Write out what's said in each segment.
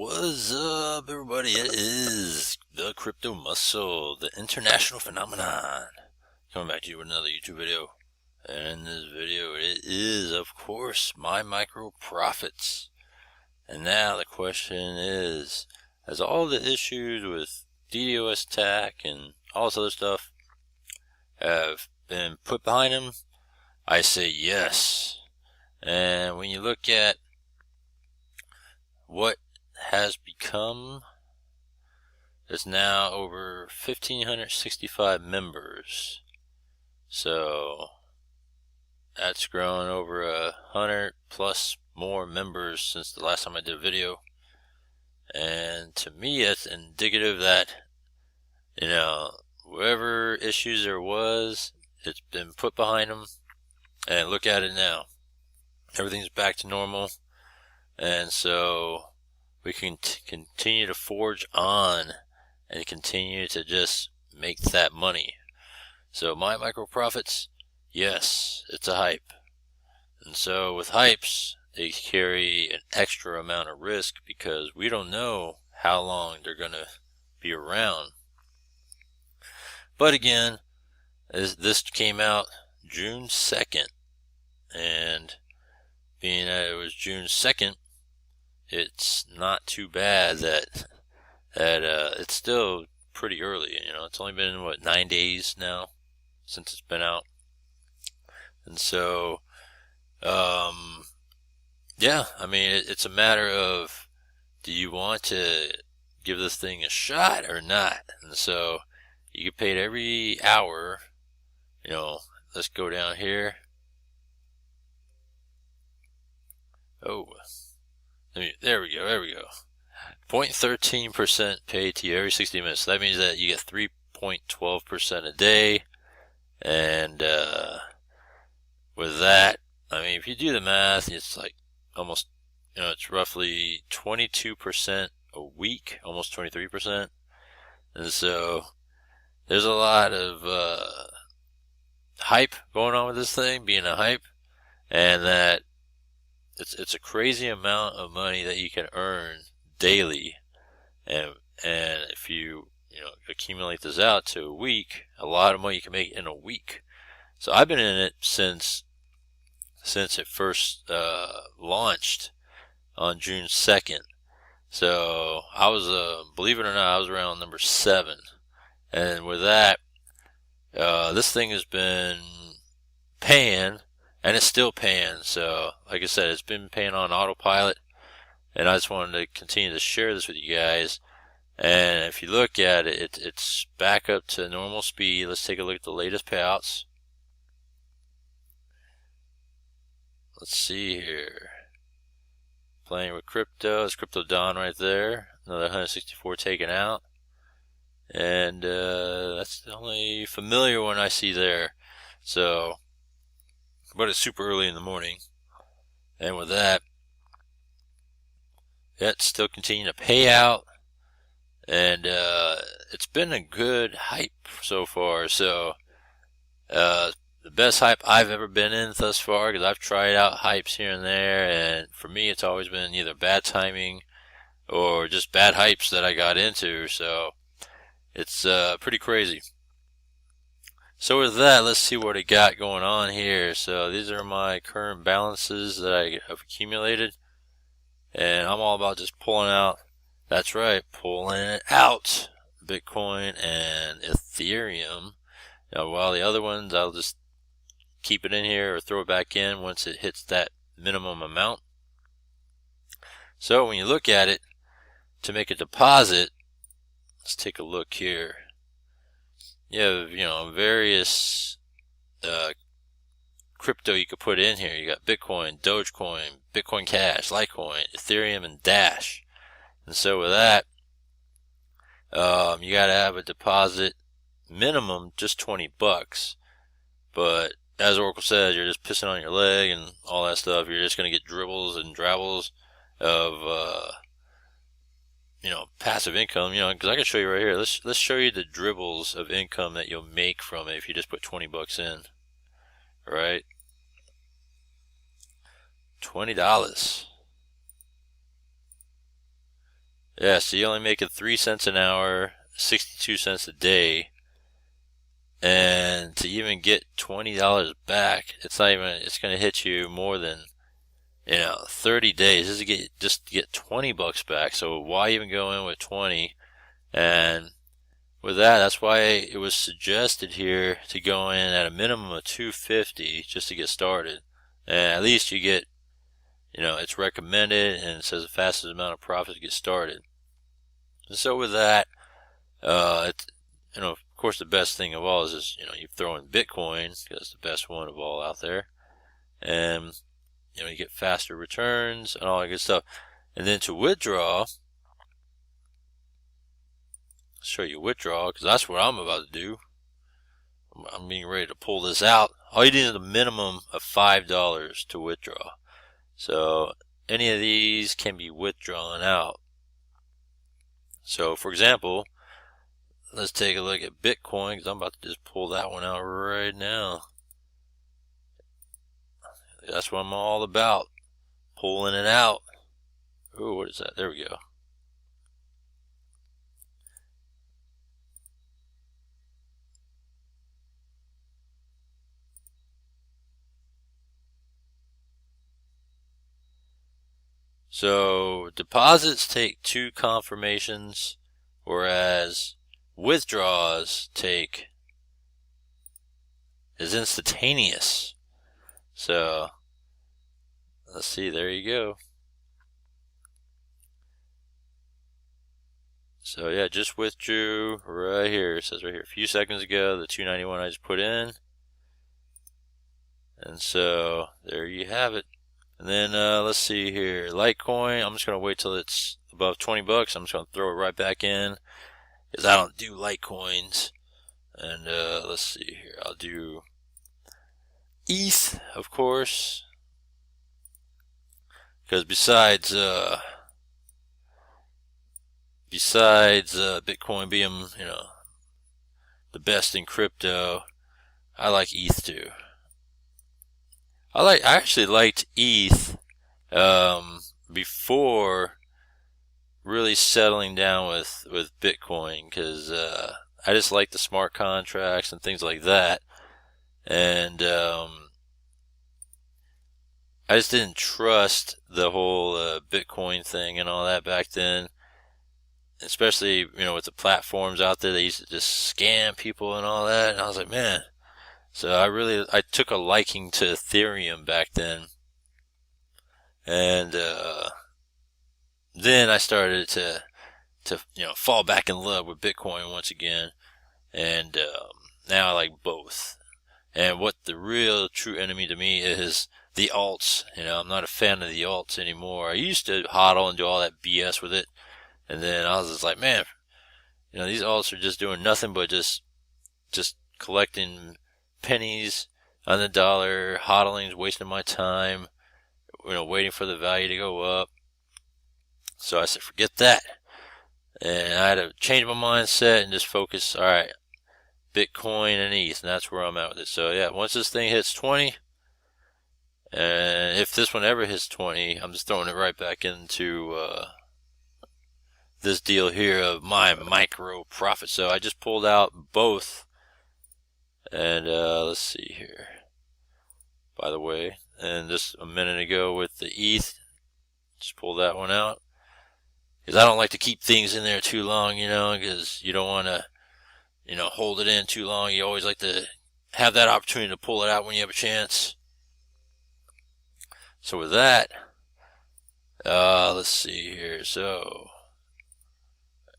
What's up, everybody? It is the Crypto Muscle, the international phenomenon, coming back to you with another YouTube video. And in this video, it is, of course, my micro profits. And now the question is, has all the issues with DDoS attack and all this other stuff have been put behind him? I say yes. And when you look at what has become, there's now over 1,565 members. So that's grown over 100 plus more members since the last time I did a video. And to me, it's indicative that, whatever issues there was, it's been put behind them. And look at it now. Everything's back to normal. And so we can continue to forge on and continue to just make that money. So my micro profits, yes, it's a hype. And so with hypes, they carry an extra amount of risk because we don't know how long they're going to be around. But again, this came out June 2nd. And being that it was June 2nd, it's not too bad that it's still pretty early. It's only been 9 days now since it's been out, and so yeah, I mean it's a matter of, do you want to give this thing a shot or not? And so you get paid every hour. Let's go down here. There we go. 0.13% paid to you every 60 minutes. So that means that you get 3.12% a day. And with that, I mean, if you do the math, it's like almost, it's roughly 22% a week, almost 23%. And so there's a lot of hype going on with this thing, being a hype, and that it's a crazy amount of money that you can earn daily, and if you accumulate this out to a week, a lot of money you can make in a week. So I've been in it since it first launched on June 2nd. So I was, believe it or not, I was around number 7, and with that, this thing has been paying. And it's still paying. So, like I said, it's been paying on autopilot. And I just wanted to continue to share this with you guys. And if you look at it, it's back up to normal speed. Let's take a look at the latest payouts. Let's see here. Playing with crypto. It's Crypto Dawn right there. Another 164 taken out. And that's the only familiar one I see there. So, but it's super early in the morning, and with that, it's still continuing to pay out, and it's been a good hype so far. So the best hype I've ever been in thus far, because I've tried out hypes here and there, and for me it's always been either bad timing or just bad hypes that I got into. So it's pretty crazy. So with that, let's see what I got going on here. So these are my current balances that I have accumulated. And I'm all about just pulling out, that's right, pulling it out, Bitcoin and Ethereum. While the other ones, I'll just keep it in here or throw it back in once it hits that minimum amount. So when you look at it, to make a deposit, let's take a look here. You have, various crypto you could put in here. You got Bitcoin, Dogecoin, Bitcoin Cash, Litecoin, Ethereum, and Dash. And so with that, you got to have a deposit minimum just $20. But as Oracle says, you're just pissing on your leg and all that stuff. You're just going to get dribbles and drabbles of passive income, because I can show you right here. Let's show you the dribbles of income that you'll make from it if you just put $20 in. Right? $20. Yeah, so you're only making 3 cents an hour, 62 cents a day. And to even get $20 back, it's not even, it's going to hit you more than, 30 days just to get $20 back. So why even go in with 20? And with that, that's why it was suggested here to go in at a minimum of 250 just to get started. And at least you get, it's recommended and it says the fastest amount of profit to get started. And so with that, of course, the best thing of all is you throw in Bitcoin because it's the best one of all out there, and you get faster returns and all that good stuff. And then to withdraw, show you withdraw because that's what I'm about to do. I'm being ready to pull this out. All you need is a minimum of $5 to withdraw. So any of these can be withdrawn out. So for example, let's take a look at Bitcoin because I'm about to just pull that one out right now. That's what I'm all about, pulling it out. Oh, what is that? There we go. So deposits take 2 confirmations, whereas withdrawals is instantaneous. So let's see, there you go. So yeah, just withdrew right here. It says right here, a few seconds ago, the 291 I just put in. And so there you have it. And then let's see here, Litecoin. I'm just gonna wait till it's above 20 bucks. I'm just gonna throw it right back in because I don't do Litecoins. And let's see here, I'll do ETH, of course, because besides Bitcoin being the best in crypto, I like ETH too. I actually liked ETH before really settling down with Bitcoin because I just like the smart contracts and things like that, and I just didn't trust the whole Bitcoin thing and all that back then, especially with the platforms out there. They used to just scam people and all that, and I was like, man. So I took a liking to Ethereum back then, and then I started to fall back in love with Bitcoin once again, and now I like both. And what the real true enemy to me is the alts. I'm not a fan of the alts anymore. I used to hodl and do all that BS with it, and then I was just like, man, these alts are just doing nothing but just collecting pennies on the dollar, hodling, wasting my time, waiting for the value to go up. So I said, forget that. And I had to change my mindset and just focus, all right, Bitcoin and ETH, and that's where I'm at with it. So yeah, once this thing hits 20, and if this one ever hits 20, I'm just throwing it right back into this deal here of my micro profit. So I just pulled out both. And let's see here, by the way, and just a minute ago with the ETH, just pull that one out, because I don't like to keep things in there too long, because you don't want to, hold it in too long. You always like to have that opportunity to pull it out when you have a chance. So with that, let's see here, so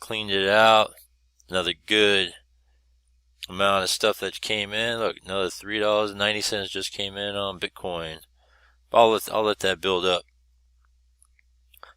cleaned it out, another good amount of stuff that came in. Look, another $3.90 just came in on Bitcoin. I'll let that build up.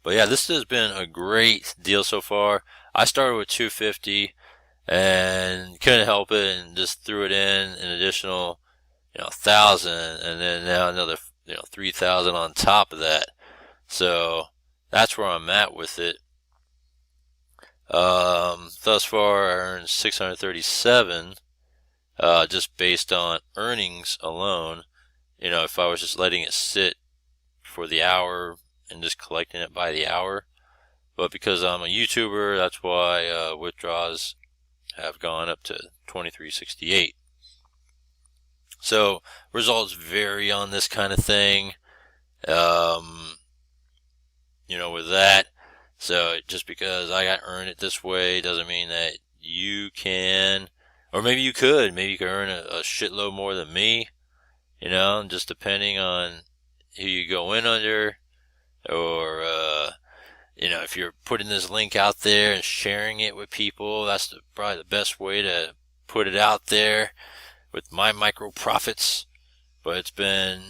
But yeah, this has been a great deal so far. I started with 250 and couldn't help it and just threw it in an additional 1,000, and then now another 3,000 on top of that. So that's where I'm at with it. Thus far I earned 637 just based on earnings alone. If I was just letting it sit for the hour and just collecting it by the hour. but because I'm a YouTuber, that's why withdrawals have gone up to 2368. So results vary on this kind of thing. With that. So just because I got to earn it this way doesn't mean that you can, or maybe you could. Maybe you could earn a shitload more than me, just depending on who you go in under, or, if you're putting this link out there and sharing it with people, that's probably the best way to put it out there with my micro profits. But it's been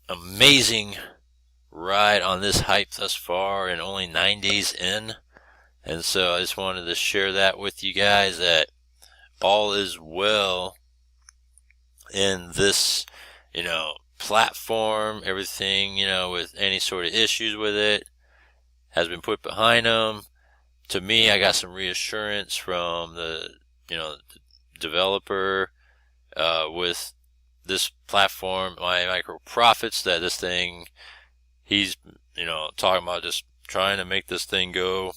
amazing ride on this hype thus far, and only 9 days in. And so I just wanted to share that with you guys, that all is well in this, platform. Everything, with any sort of issues with it has been put behind them. To me, I got some reassurance from the developer with this platform, my micro profits, that this thing, he's, talking about just trying to make this thing go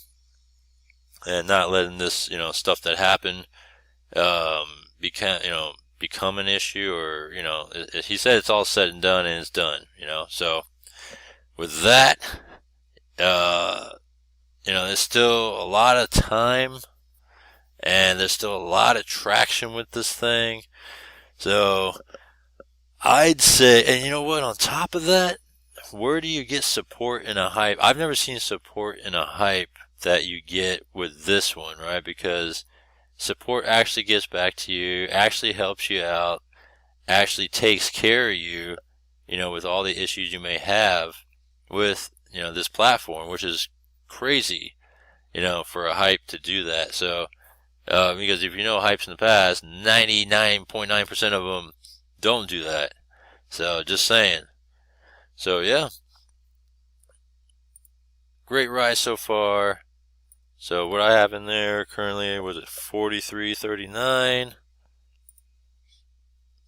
and not letting this, stuff that happened, become an issue, or, he said it's all said and done, and it's done, so with that, there's still a lot of time, and there's still a lot of traction with this thing. So I'd say, and you know what, on top of that, where do you get support in a hype? I've never seen support in a hype that you get with this one, right? Because support actually gets back to you, actually helps you out, actually takes care of you, with all the issues you may have with, this platform, which is crazy, for a hype to do that. So, because if you know hypes in the past, 99.9% of them don't do that. So, just saying. So, yeah. Great ride so far. So, what I have in there currently was at $43.39.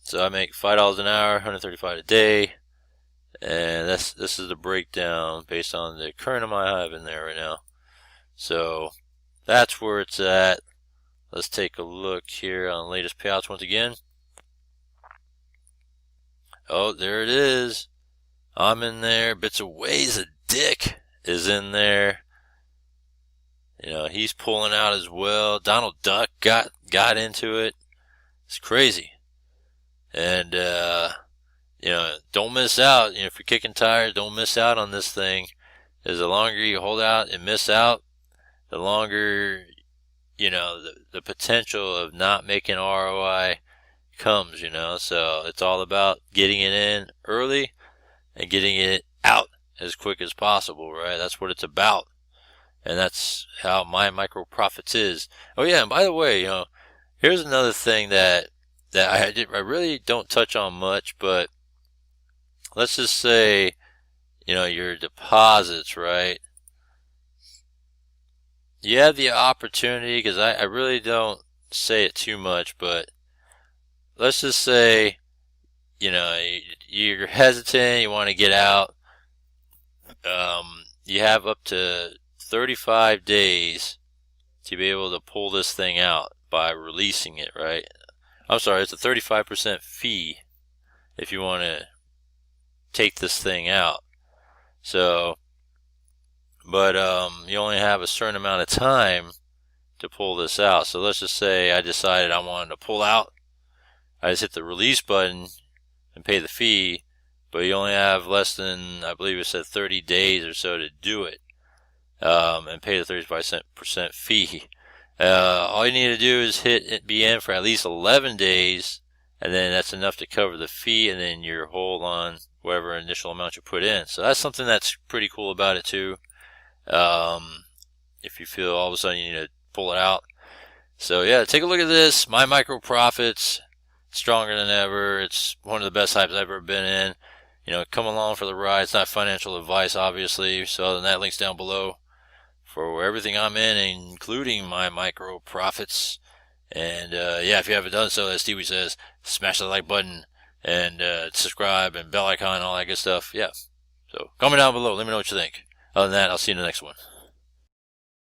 So, I make $5 an hour, $135 a day. And this is the breakdown based on the current amount I have in there right now. So, that's where it's at. Let's take a look here on the latest payouts once again. Oh, there it is. I'm in there. Bits of Ways a Dick is in there. He's pulling out as well. Donald Duck got into it. It's crazy. And, don't miss out. If you're kicking tires, don't miss out on this thing. Because the longer you hold out and miss out, the longer, the potential of not making ROI comes, So it's all about getting it in early and getting it out as quick as possible, right? That's what it's about. And that's how my micro profits is. Oh yeah, and by the way, here's another thing that I really don't touch on much, but let's just say, your deposits, right? You have the opportunity, because I really don't say it too much, but let's just say, you're hesitant, you want to get out. You have up to 35 days to be able to pull this thing out by releasing it, right? I'm sorry, it's a 35% fee if you want to take this thing out. So, but you only have a certain amount of time to pull this out. So let's just say I decided I wanted to pull out. I just hit the release button and pay the fee, but you only have less than, I believe it said 30 days or so to do it, and pay the 35% fee. All you need to do is hit it be in for at least 11 days, and then that's enough to cover the fee, and then you're whole on whatever initial amount you put in. So that's something that's pretty cool about it too. If you feel all of a sudden you need to pull it out. So yeah, take a look at this. My micro profits, stronger than ever. It's one of the best hypes I've ever been in. Come along for the ride. It's not financial advice, obviously. So other than that, links down below for everything I'm in, including my micro profits. And yeah, if you haven't done so, as Stewie says, smash the like button and subscribe and bell icon and all that good stuff. Yeah. So comment down below. Let me know what you think. Other than that, I'll see you in the next one.